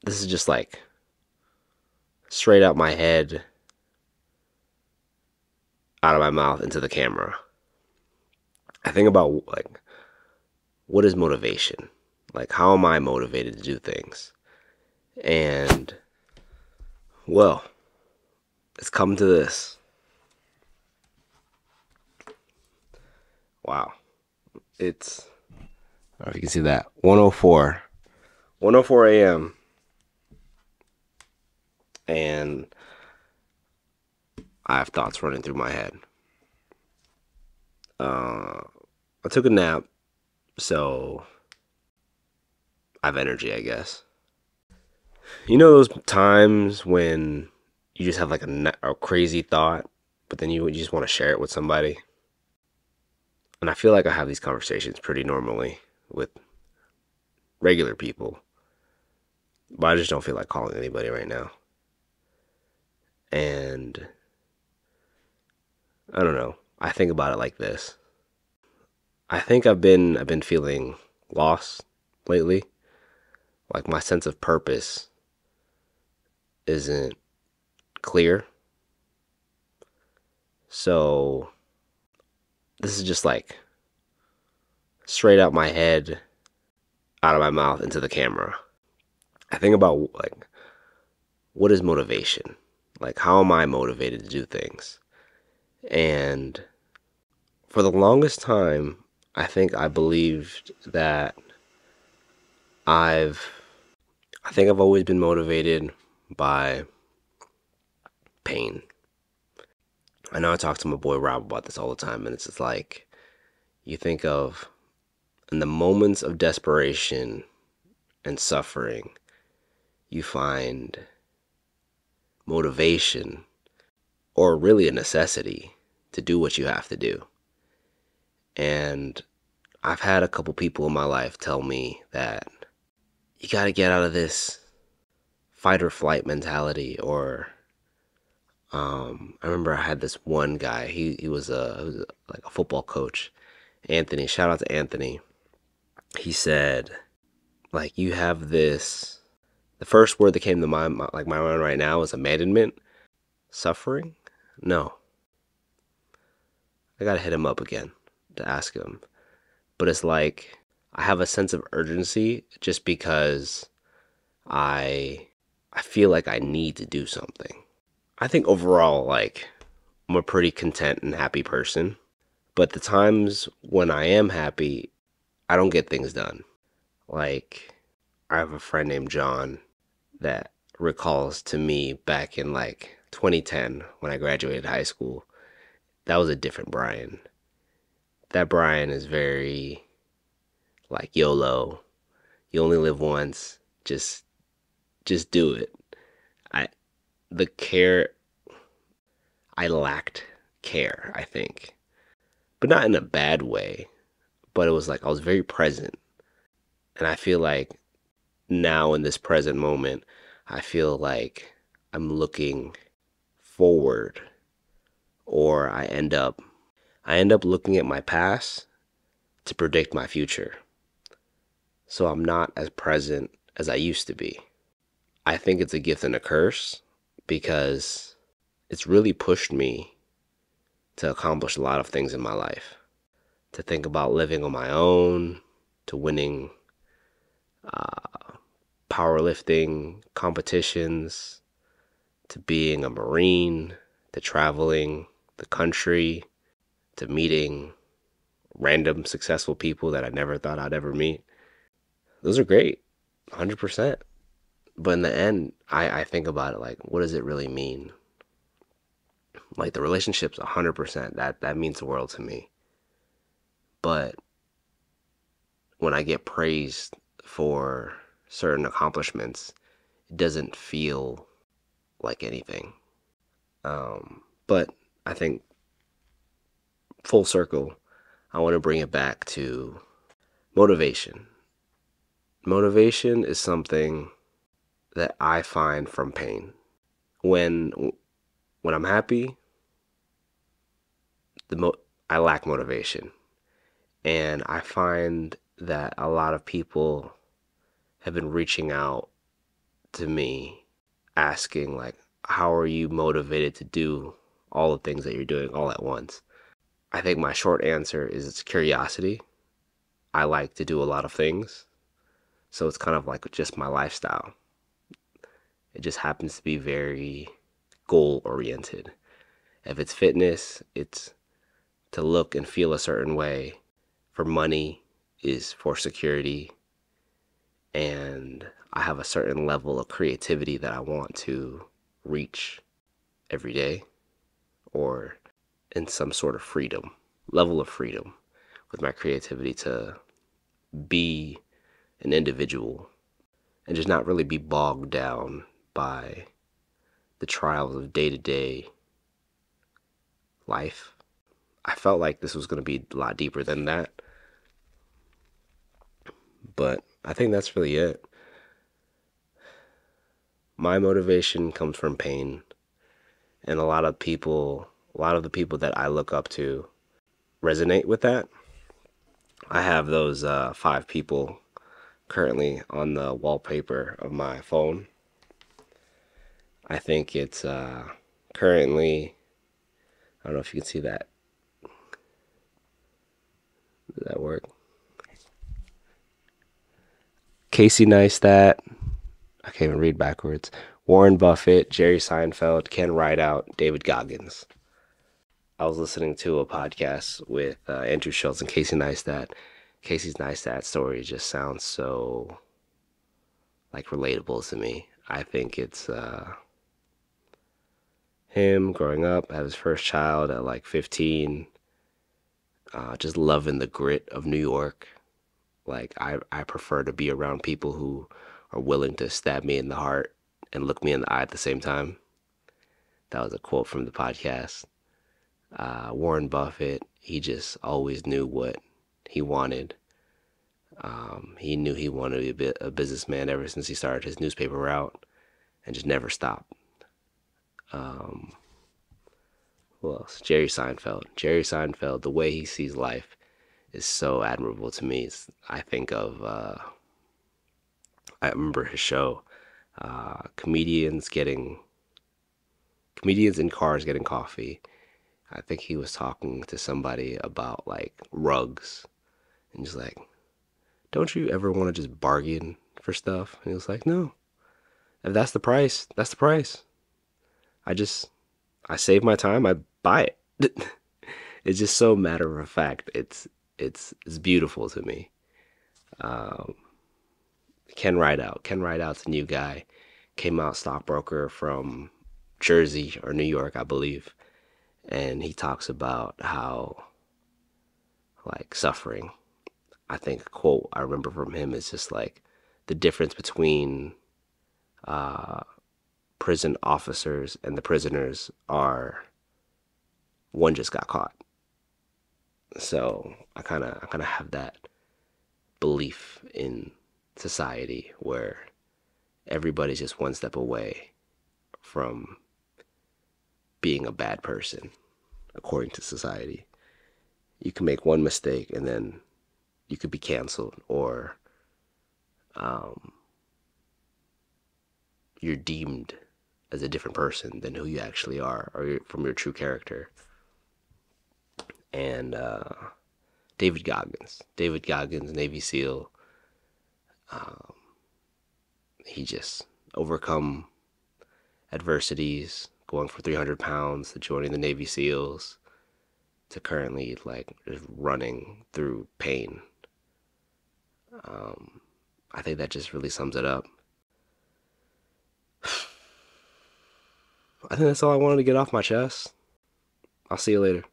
This is just like straight out my head, out of my mouth into the camera. I think about like what is motivation? Like how am I motivated to do things? And well, it's come to this. Wow. It's I don't know if you can see that. 104 a.m. and I have thoughts running through my head. Uh, I took a nap, so I have energy, I guess. You know those times when you just have like a crazy thought, but then you just want to share it with somebody? And I feel like I have these conversations pretty normally with regular people, but I just don't feel like calling anybody right now. And I don't know. I think about it like this. I think I've been feeling lost lately. Like my sense of purpose isn't clear. So this is just like straight out my head, out of my mouth into the camera. I think about like what is motivation? Like how am I motivated to do things? And for the longest time, I think I believed that I've I think I've always been motivated by pain. I know I talk to my boy Rob about this all the time, and it's just like you think of in the moments of desperation and suffering, you find motivation or really a necessity to do what you have to do. And I've had a couple people in my life tell me that you got to get out of this fight or flight mentality. Or I remember I had this one guy. He was like a football coach, Anthony. Shout out to Anthony. He said, like, you have this. The first word that came to my mind right now is abandonment, suffering. No, I gotta hit him up again to ask him. But it's like I have a sense of urgency just because I I feel like I need to do something. I think overall, like, I'm a pretty content and happy person. But the times when I am happy, I don't get things done. Like, I have a friend named John that recalls to me back in like 2010 when I graduated high school. That was a different Brian. That Brian is very like YOLO. You only live once. Just do it. I the care I lacked care, I think. But not in a bad way, but it was like I was very present. And I feel like now in this present moment, I feel like I'm looking forward, or I end up looking at my past to predict my future. So I'm not as present as I used to be. I think it's a gift and a curse because it's really pushed me to accomplish a lot of things in my life. To think about living on my own, to winning powerlifting competitions, to being a Marine, to traveling the country, to meeting random successful people that I never thought I'd ever meet. Those are great, 100%. But in the end, I think about it like, what does it really mean? Like the relationship's 100%. That means the world to me. But when I get praised for certain accomplishments, it doesn't feel like anything. But I think full circle, I want to bring it back to motivation. Motivation is something that I find from pain. When when I'm happy, I lack motivation, and I find that a lot of people have been reaching out to me asking, like, how are you motivated to do all the things that you're doing all at once? I think my short answer is it's curiosity. I like to do a lot of things, so it's kind of like just my lifestyle. It just happens to be very goal oriented. If it's fitness, it's to look and feel a certain way. For money is for security, and I have a certain level of creativity that I want to reach every day, or in some sort of freedom, level of freedom with my creativity to be an individual and just not really be bogged down by the trials of day to day life. I felt like this was going to be a lot deeper than that, but I think that's really it. My motivation comes from pain, and a lot of the people that I look up to resonate with that. I have those 5 people currently on the wallpaper of my phone. I think it's currently, I don't know if you can see that. Does that work? Casey Neistat. I can't even read backwards. Warren Buffett, Jerry Seinfeld, Ken Rideout, David Goggins. I was listening to a podcast with Andrew Schultz and Casey Neistat. Casey Neistat's story just sounds so like relatable to me. I think it's him growing up, had his first child at like 15, just loving the grit of New York. Like I prefer to be around people who are willing to stab me in the heart and look me in the eye at the same time. That was a quote from the podcast. Warren Buffett, he just always knew what he wanted. He knew he wanted to be a businessman ever since he started his newspaper route and just never stopped. Um, who else? Jerry Seinfeld. Jerry Seinfeld, the way he sees life is so admirable to me. I think of, I remember his show, comedians in cars getting coffee. I think he was talking to somebody about like rugs, and just like, don't you ever want to just bargain for stuff? And he was like, no, if that's the price, that's the price. I just, I save my time, I buy it. It's just so matter of fact. It's beautiful to me. Um, Ken Rideout. Ken Rideout's a new guy. Came out stockbroker from Jersey or New York, I believe. And he talks about how like suffering. I think a quote I remember from him is just like the difference between uh, prison officers and the prisoners are one just got caught. So I kind of have that belief in society where everybody's just one step away from being a bad person according to society. You can make one mistake and then you could be canceled, or um, you're deemed as a different person than who you actually are, or from your true character. And David Goggins, Navy SEAL, um, he just overcome adversities, going from 300 pounds to joining the Navy SEALs to currently like just running through pain. Um, I think that just really sums it up. I think that's all I wanted to get off my chest. I'll see you later.